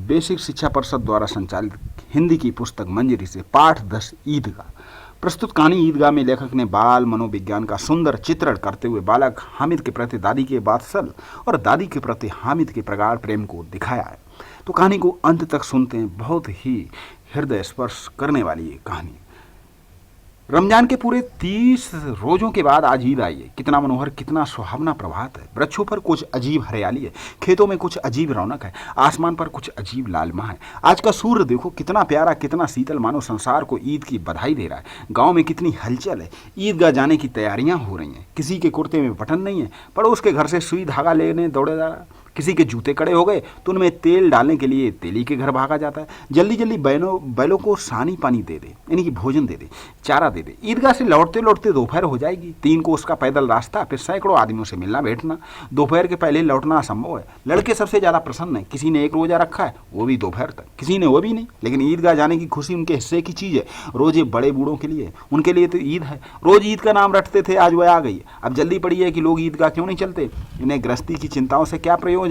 Basic शिक्षा परिषद द्वारा संचालित हिंदी की पुस्तक मंजरी से पाठ 10 ईदगाह। प्रस्तुत कहानी ईदगाह में लेखक ने बाल मनोविज्ञान का सुंदर चित्रण करते हुए बालक हामिद के प्रति दादी के वात्सल और दादी के प्रति हामिद के प्रगाढ़ प्रेम को दिखाया है। तो कहानी को अंत तक सुनते हैं, बहुत ही हृदय स्पर्श करने वाली ये कहानी। रमजान के पूरे 30 रोजों के बाद आज ईद आई है। कितना मनोहर, कितना सुहावना प्रभात है। वृक्षों पर कुछ अजीब हरियाली है, खेतों में कुछ अजीब रौनक है, आसमान पर कुछ अजीब लालिमा है। आज का सूर्य देखो कितना प्यारा, कितना शीतल, मानो संसार को ईद की बधाई दे रहा है। गांव में कितनी हलचल है, ईदगाह जाने की तैयारियां हो रही हैं। किसी के कुर्ते में बटन नहीं है, पड़ोस के घर से सुई धागा लेने दौड़े जा रहा है। किसी के जूते कड़े हो गए तो उनमें तेल डालने के लिए तेली के घर भागा जाता है। जल्दी जल्दी बैलों को सानी पानी दे दे, यानी कि भोजन दे दे, चारा दे दे। ईदगाह से लौटते लौटते दोपहर हो जाएगी। 3 कोस का पैदल रास्ता, फिर सैकड़ों आदमियों से मिलना बैठना। दोपहर के पहले लौटना असंभव है। लड़के सबसे ज़्यादा प्रसन्न है। किसी ने 1 रोजा रखा है, वो भी दोपहर तक, किसी ने वो भी नहीं। लेकिन ईदगाह जाने की खुशी उनके हिस्से की चीज़ है। रोजे बड़े बूढ़ों के लिए, उनके लिए तो ईद है। रोज ईद का नाम रटते थे, आज वह आ गई। अब जल्दी पड़ी है कि लोग ईदगाह क्यों नहीं चलते। इन्हें गृहस्थी की चिंताओं से क्या प्रयोजन।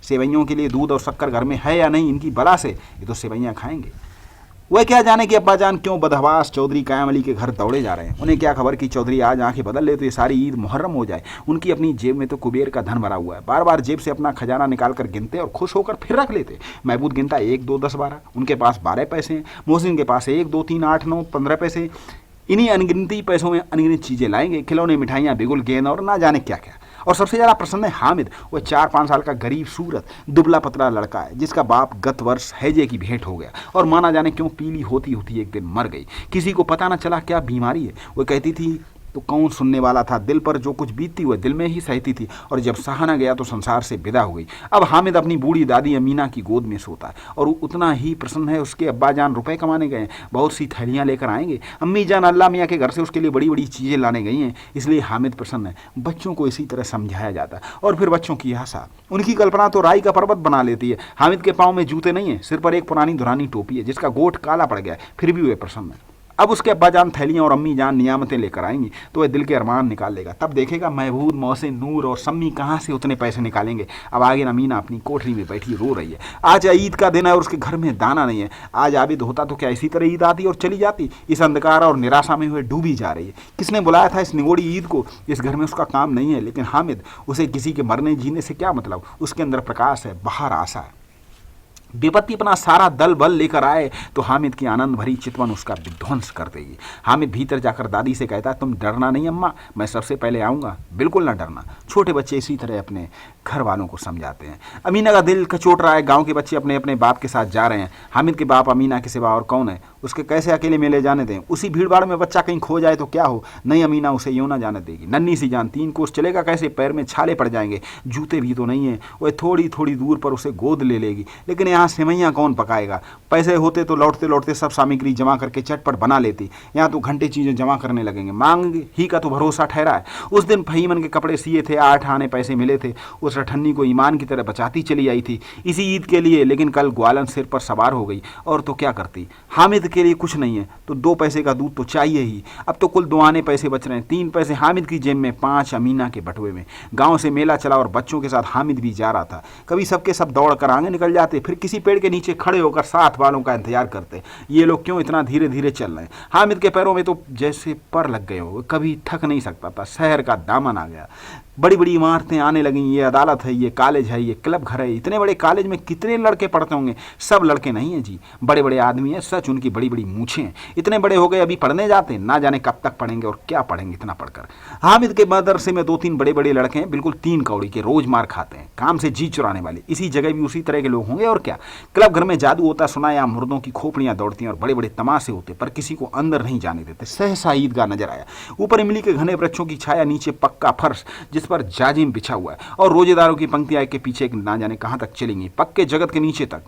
सेवैयों के लिए दूध और शक्कर घर में है या नहीं, इनकी बला से ये तो सेवैयां खाएंगे। वह क्या जाने कि अब्बा जान क्यों बदहवास चौधरी कायम अली के घर दौड़े जा रहे हैं। उन्हें क्या खबर कि चौधरी आज आंखें बदल ले तो ये सारी ईद मुहर्रम हो जाए। उनकी अपनी जेब में तो कुबेर का धन भरा हुआ है। बार बार जेब से अपना खजाना निकाल कर गिनते और खुश होकर फिर रख लेते। महबूद गिनता 1 2 10 12, उनके पास 12 पैसे हैं। मोहसिन के पास 1 2 3 8 9 15 पैसे। इन्हीं अनगिनती पैसों में अनगिनत चीज़ें लाएंगे, खिलौने, मिठाइयाँ, बिगुल, गेंद और ना जाने क्या क्या। और सबसे ज़्यादा प्रसन्न है हामिद। वह 4-5 साल का गरीब सूरत दुबला पतला लड़का है, जिसका बाप गत वर्ष हैजे की भेंट हो गया और माना जाने क्यों पीली होती होती एक दिन मर गई। किसी को पता न चला क्या बीमारी है। वह कहती थी तो कौन सुनने वाला था। दिल पर जो कुछ बीतती हुए दिल में ही सहती थी, और जब सहा न गया तो संसार से विदा हो गई। अब हामिद अपनी बूढ़ी दादी अमीना की गोद में सोता है और उतना ही प्रसन्न है। उसके अब्बा जान रुपए कमाने गए हैं, बहुत सी थैलियां लेकर आएंगे। अम्मी जान अल्लाह मियाँ के घर से उसके लिए बड़ी बड़ी चीज़ें लाने गई हैं, इसलिए हामिद प्रसन्न है। बच्चों को इसी तरह समझाया जाता है और फिर बच्चों की आशा, उनकी कल्पना तो राई का पर्वत बना लेती है। हामिद के पाँव में जूते नहीं है, सिर पर एक पुरानी दुरानी टोपी है जिसका गोट काला पड़ गया है, फिर भी वे प्रसन्न है। अब उसके अब्बा जान थैलियाँ और अम्मी जान नियामतें लेकर आएंगी तो वह दिल के अरमान निकाल लेगा। तब देखेगा महबूब, मोहसिन, नूर और सम्मी कहाँ से उतने पैसे निकालेंगे। अब आगे अमीना अपनी कोठरी में बैठी रो रही है। आज ईद का दिन है और उसके घर में दाना नहीं है। आज आबिद होता तो क्या इसी तरह ईद आती और चली जाती। इस अंधकार और निराशा में हुए डूबी जा रही है। किसने बुलाया था इस निगोड़ी ईद को। इस घर में उसका काम नहीं है, लेकिन हामिद, उसे किसी के मरने जीने से क्या मतलब। उसके अंदर प्रकाश है, बाहर आशा है। विपत्ति अपना सारा दल बल लेकर आए तो हामिद की आनंद भरी चितवन उसका विध्वंस कर देगी। हामिद भीतर जाकर दादी से कहता है, तुम डरना नहीं अम्मा, मैं सबसे पहले आऊँगा, बिल्कुल ना डरना। छोटे बच्चे इसी तरह अपने घर वालों को समझाते हैं। अमीना का दिल कचोट रहा है। गांव के बच्चे अपने अपने बाप के साथ जा रहे हैं। हामिद के बाप अमीना के सिवा और कौन है। उसके कैसे अकेले मेले जाने दें। उसी भीड़ भाड़ में बच्चा कहीं खो जाए तो क्या हो। नहीं, अमीना उसे यूँ ना जाने देगी। नन्ही सी जान, 3 कोस चलेगा कैसे, पैर में छाले पड़ जाएंगे, जूते भी तो नहीं है। वह थोड़ी थोड़ी दूर पर उसे गोद ले लेगी। लेकिन यहाँ सेवैयाँ कौन पकाएगा। पैसे होते तो लौटते लौटते सब सामग्री जमा करके चटपट बना लेती। यहाँ तो घंटे चीज़ें जमा करने लगेंगे। मांग ही का तो भरोसा ठहरा है। उस दिन फहीमन के कपड़े सिए थे, 8 आने पैसे मिले थे। उस रठन्नी को ईमान की तरह बचाती चली आई थी इसी ईद के लिए, लेकिन कल ग्वालन सिर पर सवार हो गई और तो क्या करती। हामिद के लिए कुछ नहीं है तो 2 पैसे का दूध तो चाहिए ही। अब तो कुल 2 आने पैसे बच रहे हैं। 3 पैसे हामिद की जेब में, 5 अमीना के बटुए में। गांव से मेला चला और बच्चों के साथ हामिद भी जा रहा था। कभी सबके सब दौड़ कर आगे निकल जाते, फिर किसी पेड़ के नीचे खड़े होकर साथ वालों का इंतजार करते। ये लोग क्यों इतना धीरे धीरे चल रहे हैं। हामिद के पैरों में तो जैसे पर लग गए हो, कभी थक नहीं सकता था। शहर का दामन आ गया, बड़ी बड़ी इमारतें आने लगीं। ये अदालत है, ये कॉलेज है, ये क्लब घर है। इतने बड़े कॉलेज में कितने लड़के पढ़ते होंगे। सब लड़के नहीं हैं जी, बड़े बड़े आदमी हैं सच, उनकी बड़ी बड़ी मूछें हैं। इतने बड़े हो गए अभी पढ़ने जाते, ना जाने कब तक पढ़ेंगे और क्या पढ़ेंगे इतना पढ़कर। हामिद के मदरसे में 2-3 बड़े बड़े लड़के हैं, बिल्कुल 3 कौड़ी के, रोज मार खाते हैं, काम से जी चुराने वाले। इसी जगह भी उसी तरह के लोग होंगे और क्या। क्लब घर में जादू होता सुना, या मुर्दों की खोपड़ियां दौड़ती हैं और बड़े बड़े तमाशे होते, पर किसी को अंदर नहीं जाने देते। सहसा ईदगाह नजर आया। ऊपर इमली के घने वृक्षों की छाया, नीचे पक्का फर्श जिस पर जाजिम बिछा हुआ है, और रोजेदारों की पंक्तियां एक के पीछे ना जाने कहां तक चलेंगी, पक्के जगत के नीचे तक।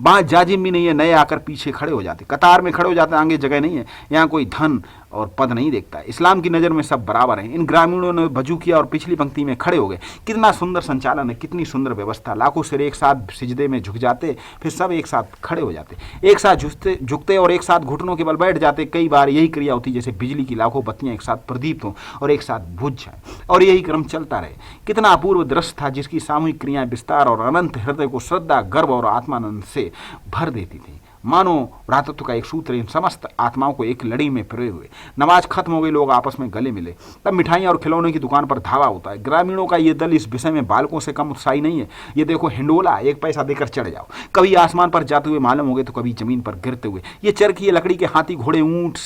वहाँ जाजिम भी नहीं है, नए आकर पीछे खड़े हो जाते, कतार में खड़े हो जाते, आगे जगह नहीं है। यहाँ कोई धन और पद नहीं देखता। इस्लाम की नज़र में सब बराबर हैं। इन ग्रामीणों ने वजू किया और पिछली पंक्ति में खड़े हो गए। कितना सुंदर संचालन है, कितनी सुंदर व्यवस्था। लाखों सिर एक साथ सिजदे में झुक जाते, फिर सब एक साथ खड़े हो जाते, एक साथ झुकते झुकते और एक साथ घुटनों के बल बैठ जाते। कई बार यही क्रिया होती जैसे बिजली की लाखों बत्तियां एक साथ प्रदीप्त हों और एक साथ बुझ जाए, और यही क्रम चलता रहे। कितना अपूर्व दृश्य था, जिसकी सामूहिक क्रियाएं विस्तार और अनंत हृदय को श्रद्धा, गर्व और आत्मानंद से भर देती थी। मानो भ्रातृत्व का एक सूत्र इन समस्त आत्माओं को एक लड़ी में पिरोए हुए। नमाज खत्म हो गई, लोग आपस में गले मिले। तब मिठाइयाँ और खिलौने की दुकान पर धावा होता है। ग्रामीणों का ये दल इस विषय में बालकों से कम उत्साही नहीं है। ये देखो हिंडोला, 1 पैसा देकर चढ़ जाओ। कभी आसमान पर जाते हुए मालूम हो गए तो कभी जमीन पर गिरते हुए। ये चरखी, ये लकड़ी के हाथी, घोड़े, ऊंट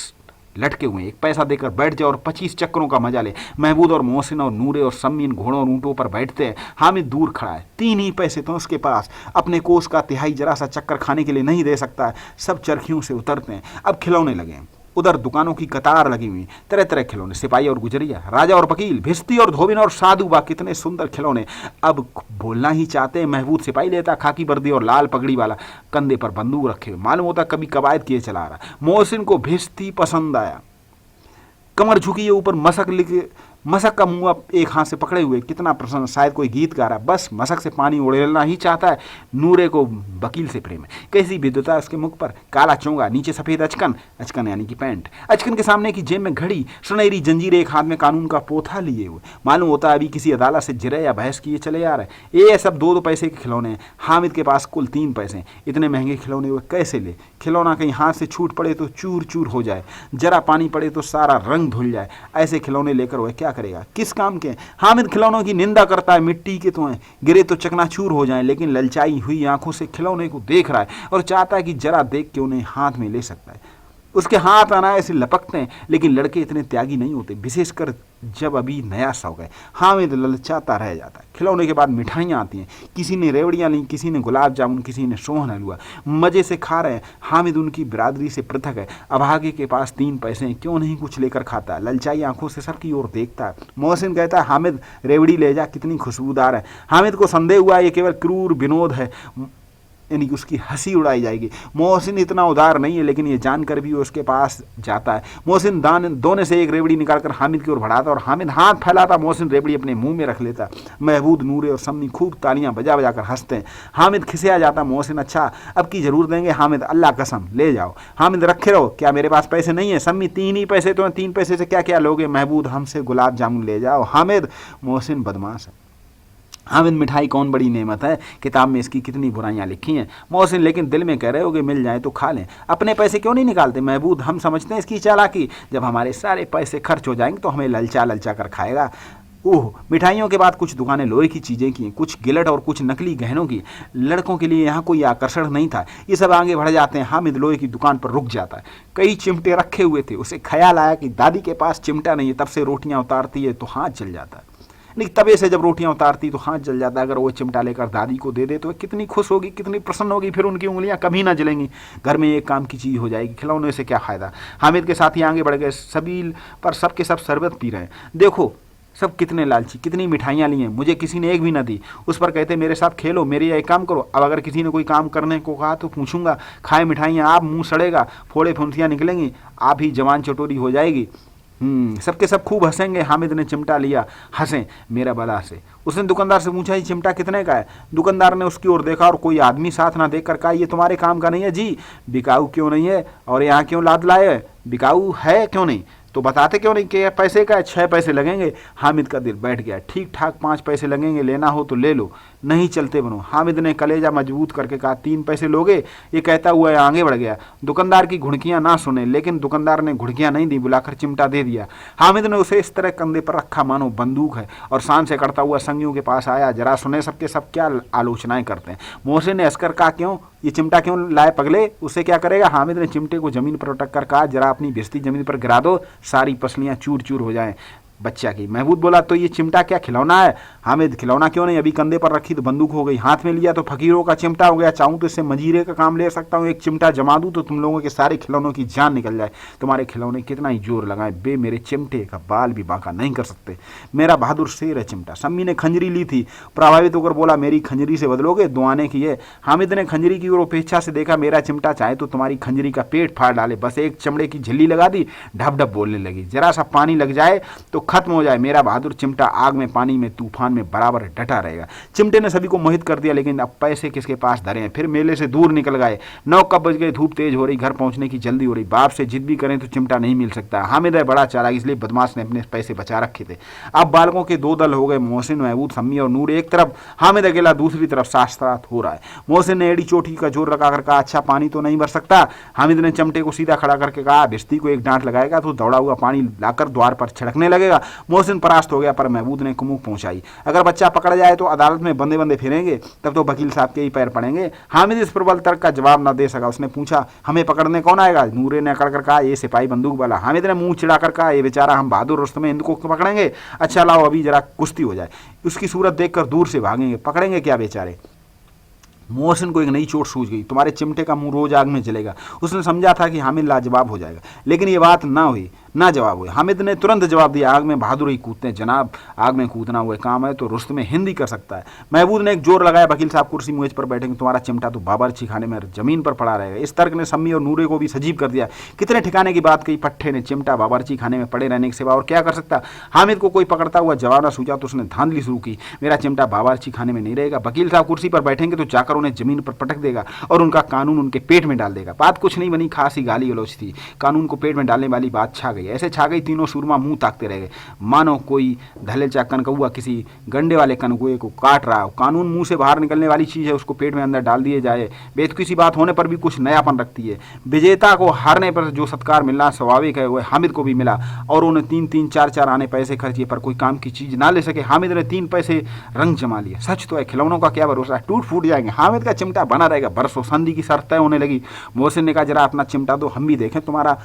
लटके हुए। 1 पैसा देकर बैठ जाओ और 25 चक्करों का मजा ले। महबूद और मोहसिन और नूरे और सम्मी इन घोड़ों और ऊँटों पर बैठते हैं। हामिद दूर खड़ा है, 3 ही पैसे तो उसके पास। अपने कोष का तिहाई जरा सा चक्कर खाने के लिए नहीं दे सकता है। सब चरखियों से उतरते हैं। अब खिलौने लगे हैं। उधर दुकानों की कतार लगी हुई, तरह तरह खिलौने, सिपाही और गुजरिया, राजा और वकील, भिस्ती और धोबिन और साधु, बा कितने सुंदर खिलौने। अब बोलना ही चाहते हैं। महबूद सिपाही लेता, खाकी वर्दी और लाल पगड़ी वाला, कंधे पर बंदूक रखे, मालूम होता कभी कवायद किए चला रहा। मोहसिन को भिस्ती पसंद आया, कमर झुकी है ऊपर, मशक का मुंह एक हाथ से पकड़े हुए, कितना प्रसन्न, शायद कोई गीत गा रहा है। बस मशक से पानी उड़ेलना ही चाहता है। नूरे को वकील से प्रेम है। कैसी विद्वता है उसके मुख पर, काला चोंगा, नीचे सफेद अचकन, अचकन यानी कि पैंट, अचकन के सामने की जेब में घड़ी, सुनहरी जंजीर, एक हाथ में कानून का पोथा लिए हुए। मालूम होता है अभी किसी अदालत से जिरे या बहस किए चले आ रहे। ये सब 2-2 पैसे के खिलौने हैं। हामिद के पास कुल 3 पैसे। इतने महंगे खिलौने हुए कैसे ले? खिलौना कहीं हाथ से छूट पड़े तो चूर चूर हो जाए, जरा पानी पड़े तो सारा रंग धुल जाए। ऐसे खिलौने लेकर वह क्या करेगा, किस काम के? हामिद खिलौनों की निंदा करता है। मिट्टी के तो हैं, गिरे तो चकनाचूर हो जाएं, लेकिन ललचाई हुई आंखों से खिलौने को देख रहा है और चाहता है कि जरा देख के उन्हें हाथ में ले सकता है। उसके हाथ अनायास लपकते हैं, लेकिन लड़के इतने त्यागी नहीं होते, विशेषकर जब अभी नया शौक है। हामिद ललचाता रह जाता है। खिलौने के बाद मिठाइयाँ आती हैं। किसी ने रेवड़ियाँ ली, किसी ने गुलाब जामुन, किसी ने सोहन हलवा। मज़े से खा रहे हैं। हामिद उनकी बिरादरी से पृथक है। अभागे के पास 3 पैसे हैं, क्यों नहीं कुछ लेकर खाता है? ललचाई आंखों से सबकी ओर देखता है। मोहसिन कहता है, हामिद रेवड़ी ले जा, कितनी खुशबूदार है। हामिद को संदेह हुआ ये केवल क्रूर विनोद है, यानी कि उसकी हंसी उड़ाई जाएगी। मोहसिन इतना उदार नहीं है, लेकिन ये जानकर भी वो उसके पास जाता है। मोहसिन दोने से एक रेवड़ी निकालकर हामिद की ओर बढ़ाता और हामिद हाथ फैलाता, मोहसिन रेवड़ी अपने मुंह में रख लेता। महबूद, नूरे और सम्मी खूब तालियां बजा बजा कर हंसते हैं। हामिद खिसिया जाता। मोहसिन, अच्छा अब की जरूर देंगे? हामिद, अल्लाह कसम ले जाओ। हामिद, रखे रहो। क्या मेरे पास पैसे नहीं है? सम्मी, 3 ही पैसे तो हैं, 3 पैसे से क्या क्या लोगे? महबूद, हमसे गुलाब जामुन ले जाओ। हामिद, मोहसिन बदमाश है। हामिद, मिठाई कौन बड़ी नेमत है, किताब में इसकी कितनी बुराइयां लिखी हैं। मोहसिन, लेकिन दिल में कह रहे हो कि मिल जाए तो खा लें, अपने पैसे क्यों नहीं निकालते? महबूद, हम समझते हैं इसकी चालाकी, जब हमारे सारे पैसे खर्च हो जाएंगे तो हमें ललचा ललचा कर खाएगा। ओह, मिठाइयों के बाद कुछ दुकानें लोहे की चीज़ें की, कुछ गिलट और कुछ नकली गहनों की। लड़कों के लिए यहाँ कोई आकर्षण नहीं था। ये सब आगे बढ़ जाते हैं। हामिद लोहे की दुकान पर रुक जाता है। कई चिमटे रखे हुए थे। उसे ख्याल आया कि दादी के पास चिमटा नहीं है, तब से रोटियाँ उतारती है तो हाथ जल जाता है। नहीं, तवे से जब रोटियां उतारती तो हाथ जल जाता है। अगर वो चिमटा लेकर दादी को दे दे तो कितनी खुश होगी, कितनी प्रसन्न होगी, फिर उनकी उंगलियां कभी ना जलेंगी। घर में एक काम की चीज़ हो जाएगी। खिलौने से क्या फ़ायदा? हामिद के साथी आगे बढ़ गए। सबील पर सबके सब शरबत पी रहे हैं। देखो सब कितने लालची, कितनी मिठाइयाँ ली हैं, मुझे किसी ने एक भी ना दी। उस पर कहते मेरे साथ खेलो, मेरे एक काम करो। अब अगर किसी ने कोई काम करने को कहा तो पूछूंगा, खाए मिठाइयाँ आप, मुंह सड़ेगा, फोड़े फुंसियाँ निकलेंगी, आप ही जवान चटोरी हो जाएगी। सबके सब खूब हंसेंगे। हामिद ने चिमटा लिया, हंसे मेरा बला से। उसने दुकानदार से पूछा, ये चिमटा कितने का है? दुकानदार ने उसकी ओर देखा और कोई आदमी साथ ना देखकर कहा, ये तुम्हारे काम का नहीं है जी। बिकाऊ क्यों नहीं है और यहाँ क्यों लाद लाए? बिकाऊ है क्यों नहीं तो बताते क्यों नहीं कि पैसे का है? 6 पैसे लगेंगे। हामिद का दिल बैठ गया। ठीक ठाक 5 पैसे लगेंगे, लेना हो तो ले लो, नहीं चलते बनो। हामिद ने कलेजा मजबूत करके कहा, 3 पैसे लोगे? ये कहता हुआ आगे बढ़ गया। दुकानदार की घुड़कियां ना सुने, लेकिन दुकानदार ने घुड़कियां नहीं दी, बुलाकर चिमटा दे दिया। हामिद ने उसे इस तरह कंधे पर रखा मानो बंदूक है और शान से करता हुआ संगियों के पास आया। जरा सुने सबके सब क्या आलोचनाएं करते हैं। मोहसिन ने हंसकर कहा, क्यों ये चिमटा क्यों लाए पगले, उससे क्या करेगा? हामिद ने चिमटे को जमीन पर उटक कर कहा, जरा अपनी भिस्ती जमीन पर गिरा दो, सारी पसलियां चूर चूर हो जाएं। बच्चा की। महबूद बोला तो ये चिमटा क्या खिलौना है? हामिद खिलौना क्यों नहीं, अभी कंधे पर रखी तो बंदूक हो गई, हाथ में लिया तो फकीरों का चिमटा हो गया, चाहूँ तो इससे मजीरे का काम ले सकता हूँ, एक चिमटा जमा दूँ तो तुम लोगों के सारे खिलौनों की जान निकल जाए। तुम्हारे खिलौने कितना ही जोर लगाए बे, मेरे चिमटे का बाल भी बांका नहीं कर सकते। मेरा बहादुर शेर है चिमटा। सम्मी ने खंजरी ली थी, प्रभावित होकर बोला मेरी खंजरी से बदलोगे? दुआने की है। हामिद ने खंजरी की ओर उपेक्षा से देखा, मेरा चिमटा चाहे तो तुम्हारी खंजरी का पेट फाड़ डाले, बस एक चमड़े की झिल्ली लगा दी, ढप ढप बोलने लगी, जरा सा पानी लग जाए तो खत्म हो जाए, मेरा बहादुर चिमटा आग में पानी में तूफान में बराबर डटा रहेगा। चिमटे ने सभी को मोहित कर दिया, लेकिन अब पैसे किसके पास धरे हैं। फिर मेले से दूर निकल गए। 9 कब बज गए, धूप तेज हो रही, घर पहुंचने की जल्दी हो रही। बाप से जिद भी करें तो चिमटा नहीं मिल सकता। हामिद है बड़ा चालाक, इसलिए बदमाश ने अपने पैसे बचा रखे थे। अब बालकों के 2 दल हो गए, मोहसिन, महबूद, सम्मी और नूर एक तरफ, हामिद अकेला दूसरी तरफ शास्त्रार्थ हो रहा है। मोहसिन ने एड़ी चोटी का जोर लगाकर कहा, अच्छा पानी तो नहीं भर सकता? हामिद ने चमटे को सीधा खड़ा करके कहा, भिश्ती को एक डांट लगाएगा तो दौड़ा हुआ पानी लाकर द्वार पर छिड़कने लगेगा। मोहसिन परास्त हो गया, पर महबूद ने कुमुक पहुंचाई, अगर बच्चा पकड़ जाए तो अदालत में बंदे बंदे फिरेंगे, तब तो वकील साहब के ही पैर पड़ेंगे। हामिद इस प्रबल तर्क का जवाब न दे सका। उसने पूछा, हमें पकड़ने कौन आएगा? नूरे ने अकड़ कर कहा, ये सिपाही बंदूक वाला। हामिद ने मुंह चिढ़ाकर कहा, ये बेचारा हम बहादुर रुस्तम हिंद को पकड़ेंगे? अच्छा लाओ अभी जरा कुश्ती हो जाए, उसकी सूरत देखकर दूर से भागेंगे, पकड़ेंगे क्या बेचारे? मोहसिन को एक नई चोट सूझ गई, तुम्हारे चिमटे का मुंह रोज आग में जलेगा। उसने समझा था कि हामिद लाजवाब हो जाएगा, लेकिन ये बात ना हुई, ना जवाब हुई। हामिद ने तुरंत जवाब दिया, आग में बहादुर ही कूदते हैं जनाब, आग में कूदना हुआ काम है तो रुस्तम हिंद ही कर सकता है। महबूद ने एक जोर लगाया, वकील साहब कुर्सी मेज पर बैठेंगे, तुम्हारा चिमटा तो बाबरची खाने में जमीन पर पड़ा रहेगा। इस तर्क ने सम्मी और नूरे को भी सजीव कर दिया। कितने ठिकाने की बात कही पट्टे ने, चिमटा बाबरची खाने में पड़े रहने के सिवा और क्या कर सकता? हामिद को कोई पकड़ता हुआ जवाब ना सूझा तो उसने धांधली शुरू की, मेरा चिमटा बाबरची खाने में नहीं रहेगा, वकील साहब कुर्सी पर बैठेंगे तो जाकर उन्हें जमीन पर पटक देगा और उनका कानून उनके पेट में डाल देगा। बात कुछ नहीं बनी, खासी गाली गलौज थी, कानून को पेट में डालने वाली बात छा गई। ऐसे छा गई, तीनों सूरमा मुंह ताकते रह गए, मानो कोई धलेचा कनकौआ किसी गंडे वाले कनकुए को काट रहा हो। कानून मुंह से बाहर निकलने वाली चीज है, उसको पेट में अंदर डाल दिए जाए, बेतुकी सी बात होने पर भी कुछ नयापन रखती है। विजेता को हारने पर जो सत्कार मिलना स्वाभाविक है, वह हामिद को भी मिला और उन्हें 3-3, 4-4 आने पैसे खर्चे पर कोई काम की चीज ना ले सके। हामिद ने 3 पैसे रंग जमा लिया। सच तो है, खिलौनों का क्या भरोसा, टूट फूट जाएंगे। हामिद का चिमटा बना रहेगा बरसों। संधि की शर्त तय होने लगी। मोहसिन ने कहा, जरा अपना चिमटा दो, हम भी देखें तुम्हारा।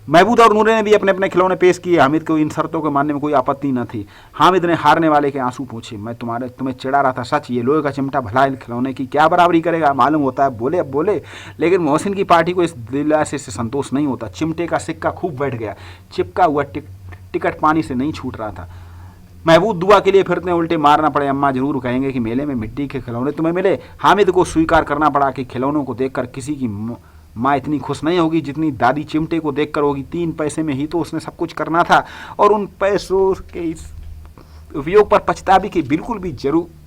महबूद और नूरे ने भी अपने अपने खिलौने पेश किए। हामिद को इन शर्तों के मानने में कोई आपत्ति न थी। हामिद ने हारने वाले के आंसू पूछे, मैं तुम्हें चिढ़ा रहा था, सच ये लोहे का चिमटा भला इन खिलौने की क्या बराबरी करेगा? मालूम होता है बोले अब बोले, लेकिन मोहसिन की पार्टी को इस दिलासे से संतोष नहीं होता। चिमटे का सिक्का खूब बैठ गया, चिपका हुआ टिकट पानी से नहीं छूट रहा था। महबूद दुआ के लिए फिरते उल्टे मारना पड़े, अम्मा जरूर कहेंगे कि मेले में मिट्टी के खिलौने तुम्हें मिले। हामिद को स्वीकार करना पड़ा कि खिलौनों को देखकर किसी की माँ इतनी खुश नहीं होगी जितनी दादी चिमटे को देखकर होगी। 3 पैसे में ही तो उसने सब कुछ करना था और उन पैसों के इस उपयोग पर पछतावे की बिल्कुल भी जरूरत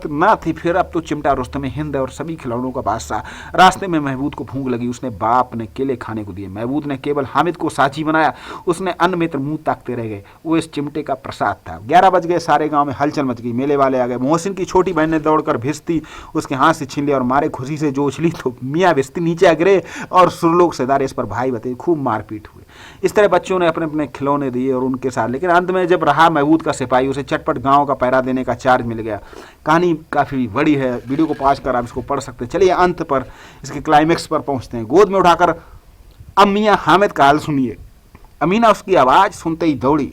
न थी। फिर अब तो चिमटा रुस्तम हिंद और सभी खिलौनों का बादशाह। रास्ते में महबूद को भूख लगी, उसने बाप ने केले खाने को दिए। महबूद ने केवल हामिद को साची बनाया, उसने अन्न मित्र मुंह ताकते रह गए। वो इस चिमटे का प्रसाद था। 11 बज गए, सारे गांव में हलचल मच गई, मेले वाले आ गए। मोहसिन की छोटी बहन ने दौड़कर भिश्ती उसके हाथ से छीन लिया और मारे खुशी से जो उछली तो मियाँ भिश्ती नीचे गिरे और सुरलोक सेदार इस पर भाई बते, खूब मारपीट हुए। इस तरह बच्चों ने अपने अपने खिलौने दिए और उनके साथ, लेकिन अंत में जब रहा महबूद का सिपाही, उसे चटपट गांव का पहरा देने का चार्ज मिल गया। कहानी काफ़ी बड़ी है, वीडियो को पॉज कर आप इसको पढ़ सकते हैं। चलिए अंत पर, इसके क्लाइमेक्स पर पहुंचते हैं। गोद में उठाकर अब मियाँ हामिद का हाल सुनिए। अमीना उसकी आवाज़ सुनते ही दौड़ी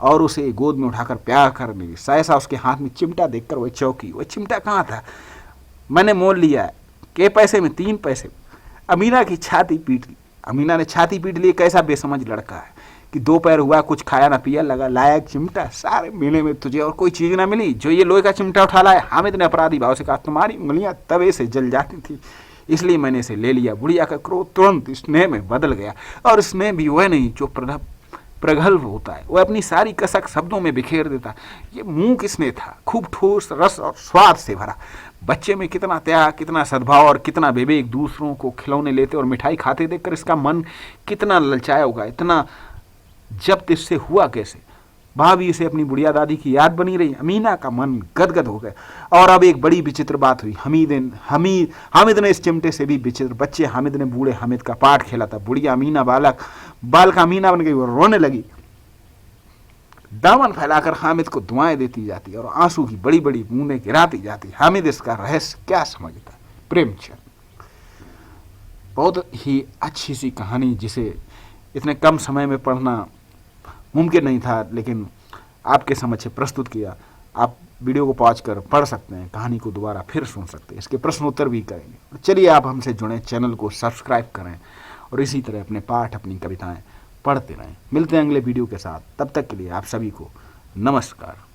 और उसे गोद में उठाकर प्यार करने लगी। सहसा उसके हाथ में चिमटा देखकर वह चौंकी। वह चिमटा कहाँ था? मैंने मोल लिया है। के पैसे में? 3 पैसे। अमीना की छाती पीट ली। अमीना ने छाती पीट ली, कैसा बेसमझ लड़का है कि दोपहर हुआ, कुछ खाया ना पिया, लगा लायक चिमटा। सारे मेले में तुझे और कोई चीज़ ना मिली जो ये लोहे का चिमटा उठा लाया? हामिद ने अपराधी भाव से कहा, तुम्हारी उंगलियां तवे से जल जाती थी, इसलिए मैंने इसे ले लिया। बुढ़िया का क्रोध तुरंत स्नेह में बदल गया, और स्नेह भी वह नहीं जो प्रगल्भ होता है, वह अपनी सारी कसक शब्दों में बिखेर देता। ये मुंह किसने था, खूब ठोस, रस और स्वाद से भरा। बच्चे में कितना त्याग, कितना सद्भाव और कितना विवेक। दूसरों को खिलौने लेते और मिठाई खाते देखकर इसका मन कितना ललचाया होगा। इतना जब्त इससे हुआ कैसे? भाभी से अपनी बुढ़िया दादी की याद बनी रही। अमीना का मन गदगद हो गया। और अब एक बड़ी विचित्र बात हुई। हामिद ने इस चिमटे से भी विचित्र। बच्चे हामिद ने बूढ़े हामिद का पाठ खेला था। बुढ़िया अमीना बालक अमीना बन गई, वो रोने लगी, दामन फैलाकर हामिद को दुआएं देती जाती और आंसू की बड़ी बड़ी बूंदें गिराती जाती। हामिद इसका रहस्य क्या समझता? प्रेमचंद। बहुत ही अच्छी सी कहानी, जिसे इतने कम समय में पढ़ना मुमकिन नहीं था, लेकिन आपके समक्ष प्रस्तुत किया। आप वीडियो को पॉज कर पढ़ सकते हैं, कहानी को दोबारा फिर सुन सकते हैं, इसके प्रश्न उत्तर भी करेंगे। चलिए आप हमसे जुड़ें, चैनल को सब्सक्राइब करें और इसी तरह अपने पाठ, अपनी कविताएं पढ़ते रहें। मिलते हैं अगले वीडियो के साथ, तब तक के लिए आप सभी को नमस्कार।